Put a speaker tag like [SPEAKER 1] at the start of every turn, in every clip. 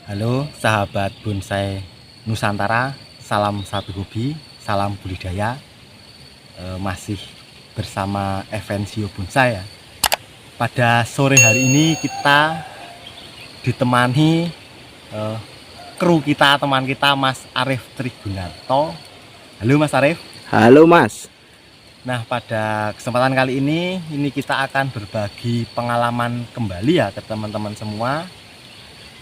[SPEAKER 1] Halo sahabat bonsai Nusantara, salam satu hobi, salam budidaya. Masih bersama Evencio Bonsai ya. Pada sore hari ini kita ditemani kru kita, teman kita Mas Arief Trigunarto. Halo Mas Arief.
[SPEAKER 2] Halo Mas.
[SPEAKER 1] Nah, pada kesempatan kali ini kita akan berbagi pengalaman kembali ya ke teman-teman semua.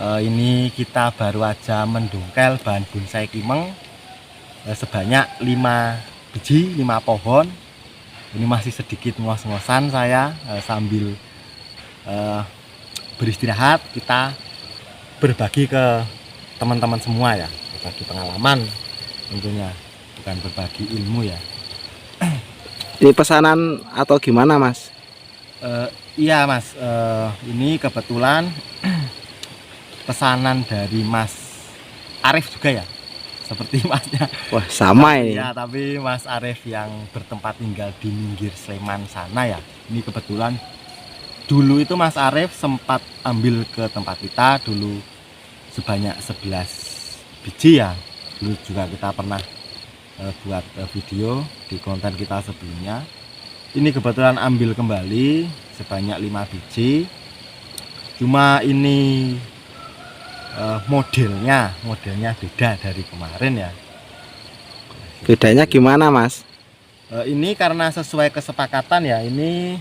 [SPEAKER 1] Ini kita baru aja mendongkel bahan bonsai kimeng sebanyak 5 biji, 5 pohon. Ini masih sedikit ngos-ngosan saya sambil beristirahat. Kita berbagi ke teman-teman semua ya, berbagi pengalaman tentunya, bukan berbagi ilmu ya.
[SPEAKER 2] Ini pesanan atau gimana Mas?
[SPEAKER 1] Iya Mas, ini kebetulan pesanan dari Mas Arief juga ya, seperti Masnya.
[SPEAKER 2] Wah sama ini.
[SPEAKER 1] Ya, tapi Mas Arief yang bertempat tinggal di Minggir Sleman sana ya. Ini kebetulan dulu itu Mas Arief sempat ambil ke tempat kita dulu sebanyak 11 biji ya. Dulu juga kita pernah buat video di konten kita sebelumnya. Ini kebetulan ambil kembali sebanyak 5 biji. Cuma ini modelnya beda dari kemarin ya.
[SPEAKER 2] Bedanya gimana Mas?
[SPEAKER 1] Ini karena sesuai kesepakatan ya. Ini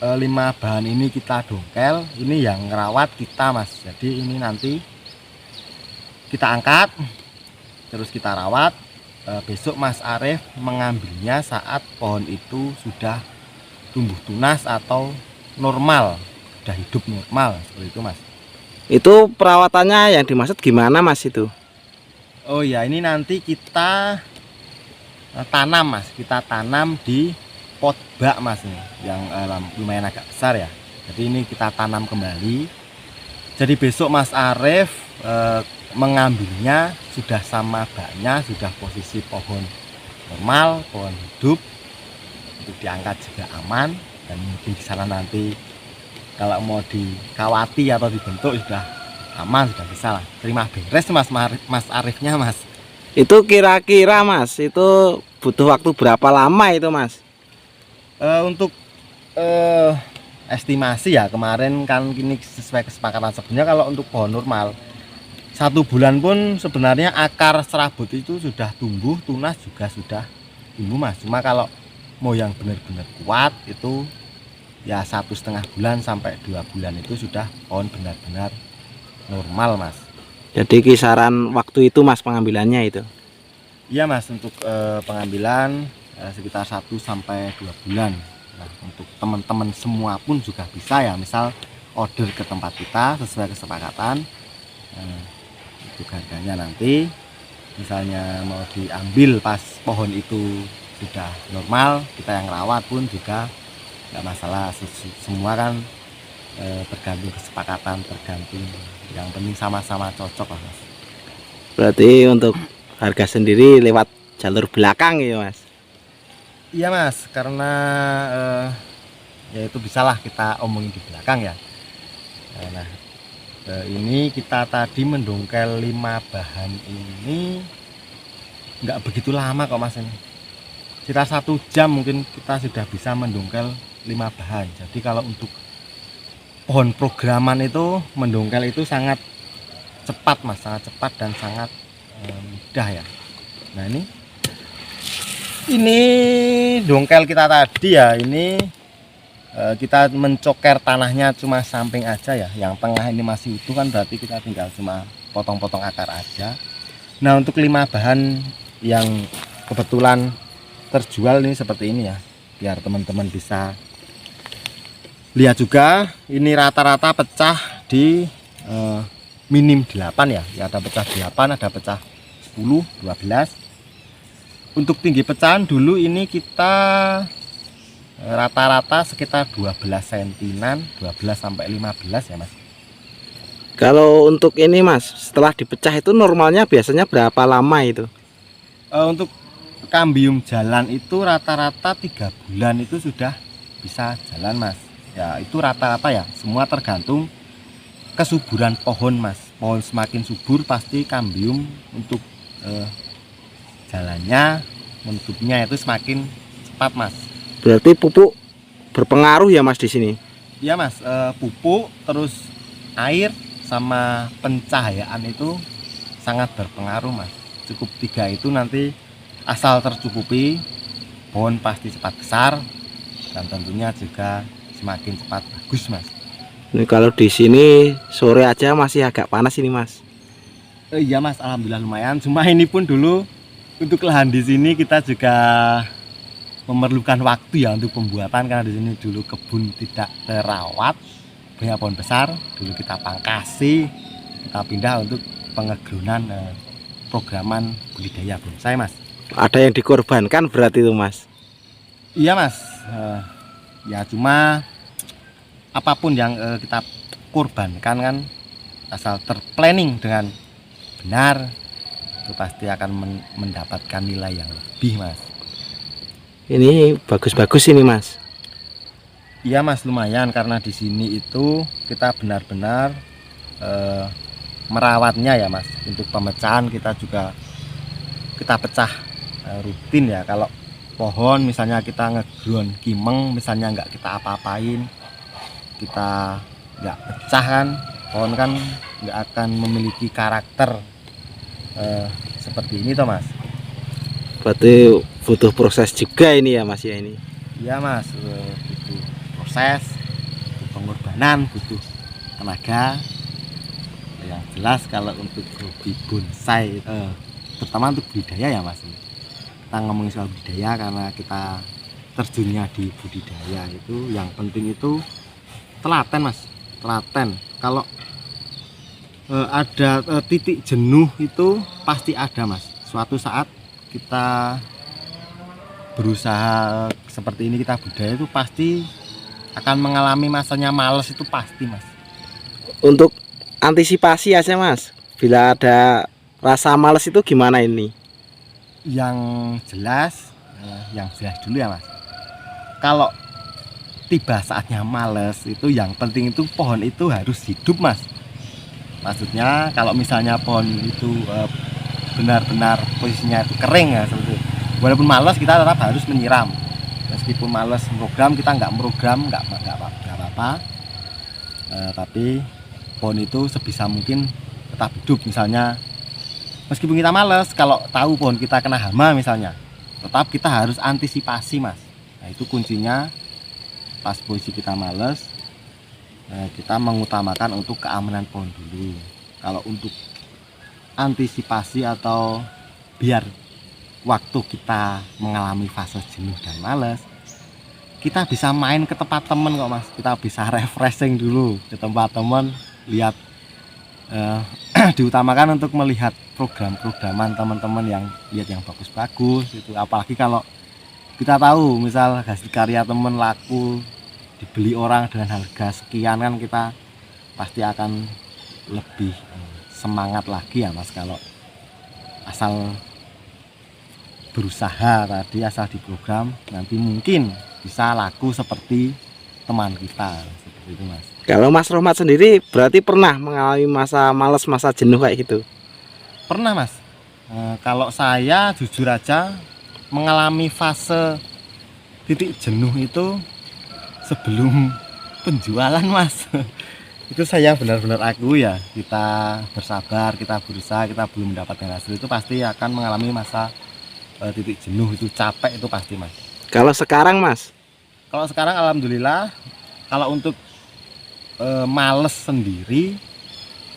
[SPEAKER 1] 5 bahan ini kita dongkel. Ini yang ngerawat kita Mas. Jadi ini nanti kita angkat, terus kita rawat. Besok Mas Arief mengambilnya saat pohon itu sudah tumbuh tunas atau normal, sudah hidup normal seperti itu Mas.
[SPEAKER 2] Itu perawatannya yang dimaksud gimana Mas itu?
[SPEAKER 1] Oh ya, ini nanti kita tanam Mas. Kita tanam di pot bak Mas nih, yang lumayan agak besar ya. Jadi ini kita tanam kembali. Jadi besok Mas Arief mengambilnya sudah sama baknya, sudah posisi pohon normal, pohon hidup, untuk diangkat juga aman. Dan mungkin di sana nanti kalau mau dikawati atau dibentuk sudah aman, sudah bisa lah. Terima beres Mas Ariefnya Mas.
[SPEAKER 2] Itu kira-kira Mas, itu butuh waktu berapa lama itu Mas?
[SPEAKER 1] Untuk estimasi ya, kemarin kan ini sesuai kesepakatan sebelumnya. Kalau untuk pohon normal 1 bulan pun sebenarnya akar serabut itu sudah tumbuh, tunas juga sudah tumbuh Mas. Cuma kalau mau yang benar-benar kuat itu ya 1,5 bulan sampai 2 bulan itu sudah pohon benar-benar normal Mas.
[SPEAKER 2] Jadi kisaran waktu itu Mas pengambilannya itu?
[SPEAKER 1] Iya Mas, untuk pengambilan sekitar 1 sampai 2 bulan. Nah, untuk teman-teman semua pun juga bisa ya, misal order ke tempat kita sesuai kesepakatan. Untuk harganya nanti misalnya mau diambil pas pohon itu sudah normal, kita yang rawat pun juga nggak masalah. Semua kan tergantung kesepakatan, tergantung, yang penting sama-sama cocok lah Mas.
[SPEAKER 2] Berarti untuk harga sendiri lewat jalur belakang ya Mas?
[SPEAKER 1] Iya Mas, karena ya itu bisalah kita omongin di belakang ya. Nah, ini kita tadi mendongkel 5 bahan ini nggak begitu lama kok Mas. Ini sekitar 1 jam mungkin kita sudah bisa mendongkel 5 bahan. Jadi kalau untuk pohon programan itu mendongkel itu sangat cepat Mas, sangat cepat dan sangat mudah ya. Nah, ini dongkel kita tadi ya, ini kita mencoker tanahnya cuma samping aja ya, yang tengah ini masih utuh kan, berarti kita tinggal cuma potong-potong akar aja. Nah, untuk 5 bahan yang kebetulan terjual ini seperti ini ya, biar teman-teman bisa lihat juga. Ini rata-rata pecah di minim 8 ya, ada pecah 8, ada pecah 10, 12. Untuk tinggi pecahan dulu ini kita rata-rata sekitar 12 sentinan, 12 sampai 15 ya Mas.
[SPEAKER 2] Kalau untuk ini Mas, setelah dipecah itu normalnya biasanya berapa lama itu?
[SPEAKER 1] Untuk kambium jalan itu rata-rata 3 bulan itu sudah bisa jalan Mas. Ya itu rata-rata ya, semua tergantung kesuburan pohon Mas. pohon semakin subur pasti kambium untuk jalannya, menutupnya itu semakin cepat mas.
[SPEAKER 2] Berarti pupuk berpengaruh ya mas di sini?
[SPEAKER 1] Iya mas, pupuk terus air sama pencahayaan itu sangat berpengaruh mas. Cukup 3 itu nanti asal tercukupi, pohon pasti cepat besar dan tentunya juga semakin cepat bagus mas.
[SPEAKER 2] Ini kalau di sini sore aja masih agak panas ini mas.
[SPEAKER 1] Iya mas, alhamdulillah lumayan. Cuma ini pun dulu untuk lahan di sini kita juga memerlukan waktu ya untuk pembuatan, karena di sini dulu kebun tidak terawat, banyak pohon besar. Dulu kita pangkasi, kita pindah untuk pengegronan programan budidaya bonsai mas.
[SPEAKER 2] Ada yang dikorbankan berarti itu mas?
[SPEAKER 1] Iya mas, ya cuma apapun yang kita korbankan kan asal terplanning dengan benar itu pasti akan mendapatkan nilai yang lebih mas.
[SPEAKER 2] Ini bagus-bagus ini mas.
[SPEAKER 1] Iya mas, lumayan karena di sini itu kita benar-benar merawatnya ya mas. Untuk pemecahan kita juga kita pecah rutin ya. Kalau pohon misalnya kita ngeground kimeng misalnya nggak kita apa-apain, kita nggak pecah kan, pohon kan nggak akan memiliki karakter seperti ini toh mas.
[SPEAKER 2] Berarti butuh proses juga ini ya mas ya ini.
[SPEAKER 1] Iya mas, butuh proses, butuh pengorbanan, butuh tenaga. Yang jelas kalau untuk hobi bonsai, terutama untuk budidaya ya mas. Kita ngomongin soal budidaya karena kita terjunnya di budidaya itu yang penting itu telaten mas, telaten. Kalau ada titik jenuh itu pasti ada mas. Suatu saat kita berusaha seperti ini, kita budidaya itu pasti akan mengalami masanya males, itu pasti mas.
[SPEAKER 2] Untuk antisipasi aja mas, bila ada rasa males itu gimana ini?
[SPEAKER 1] Yang jelas dulu ya mas, kalau tiba saatnya males itu yang penting itu pohon itu harus hidup mas. Maksudnya kalau misalnya pohon itu benar-benar posisinya itu kering ya, seperti walaupun males kita tetap harus menyiram. Meskipun males program, kita nggak program nggak apa-apa, tapi pohon itu sebisa mungkin tetap hidup. Misalnya meskipun kita males, kalau tahu pohon kita kena hama misalnya, tetap kita harus antisipasi mas. Nah itu kuncinya, pas posisi kita males, kita mengutamakan untuk keamanan pohon dulu. Kalau untuk antisipasi atau biar waktu kita mengalami fase jenuh dan males, kita bisa main ke tempat temen kok mas. Kita bisa refreshing dulu ke tempat temen, lihat diutamakan untuk melihat program-programan teman-teman yang lihat yang bagus-bagus itu. Apalagi kalau kita tahu misal hasil karya temen laku dibeli orang dengan harga sekian kan, kita pasti akan lebih semangat lagi ya mas. Kalau asal berusaha tadi, asal diprogram, nanti mungkin bisa laku seperti teman kita, seperti itu mas.
[SPEAKER 2] Kalau Mas Rohmat sendiri berarti pernah mengalami masa males, masa jenuh kayak gitu?
[SPEAKER 1] Pernah mas. Kalau saya jujur aja mengalami fase titik jenuh itu sebelum penjualan mas. Itu saya benar-benar aku ya, kita bersabar, kita berusaha, kita belum mendapatkan hasil, itu pasti akan mengalami masa titik jenuh, itu capek, itu pasti mas.
[SPEAKER 2] Kalau sekarang mas?
[SPEAKER 1] Kalau sekarang alhamdulillah, kalau untuk males sendiri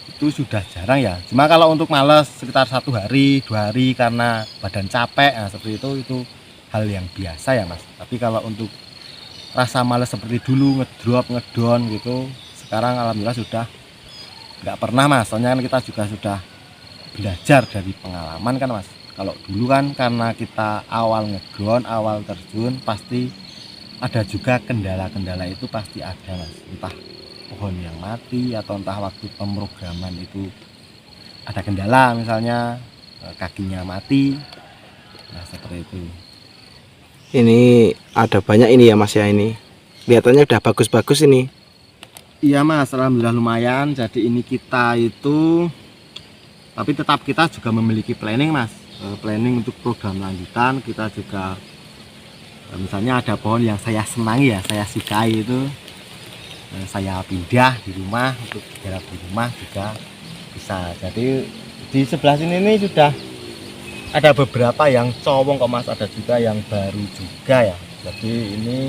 [SPEAKER 1] itu sudah jarang ya. Cuma kalau untuk males sekitar 1 hari 2 hari karena badan capek, nah seperti itu hal yang biasa ya mas. Tapi kalau untuk rasa males seperti dulu ngedrop ngedon gitu, sekarang alhamdulillah sudah nggak pernah mas. Soalnya kan kita juga sudah belajar dari pengalaman kan mas. Kalau dulu kan karena kita awal ngedon, awal terjun, pasti ada juga kendala-kendala, itu pasti ada mas. Entah pohon yang mati atau entah waktu pemrograman itu ada kendala, misalnya kakinya mati, nah seperti itu.
[SPEAKER 2] Ini ada banyak ini ya mas ya, ini kelihatannya udah bagus-bagus ini.
[SPEAKER 1] Iya mas, alhamdulillah lumayan. Jadi ini kita itu Tapi tetap kita juga memiliki planning mas, planning untuk program lanjutan. Kita juga misalnya ada pohon yang saya senangi ya, saya sukai itu, saya pindah di rumah untuk garap di rumah juga bisa. Jadi di sebelah sini ini sudah ada beberapa yang cowong kok mas, ada juga yang baru juga ya. Jadi ini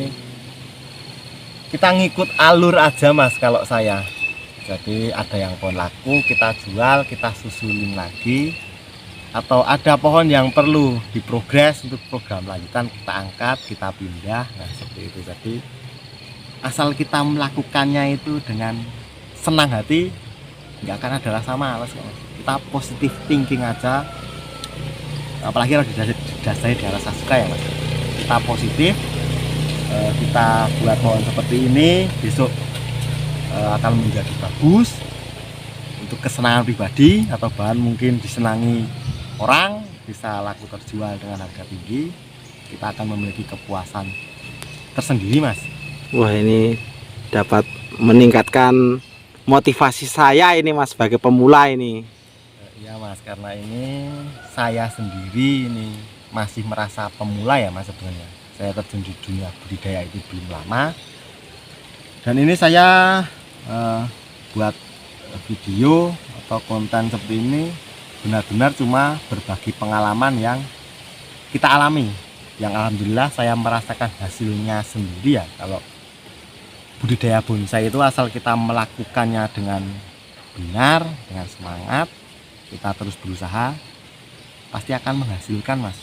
[SPEAKER 1] kita ngikut alur aja mas kalau saya. Jadi ada yang pohon laku kita jual, kita susulin lagi, atau ada pohon yang perlu diprogres untuk program lanjutan kita angkat, kita pindah. Nah seperti itu. Jadi asal kita melakukannya itu dengan senang hati, nggak akan ada rasa malas. Kita positif thinking aja, apalagi kalau didasari dengan rasa suka ya mas. Kita positif, kita buat pohon seperti ini, besok akan menjadi bagus untuk kesenangan pribadi, atau bahan mungkin disenangi orang, bisa laku terjual dengan harga tinggi. Kita akan memiliki kepuasan tersendiri mas.
[SPEAKER 2] Wah, ini dapat meningkatkan motivasi saya ini mas sebagai pemula ini.
[SPEAKER 1] Iya mas, karena ini saya sendiri ini masih merasa pemula ya mas sebenarnya. Saya terjun di dunia budidaya itu belum lama, dan ini saya buat video atau konten seperti ini benar-benar cuma berbagi pengalaman yang kita alami, yang alhamdulillah saya merasakan hasilnya sendiri ya. Kalau budidaya bonsai itu asal kita melakukannya dengan benar, dengan semangat, kita terus berusaha, pasti akan menghasilkan mas.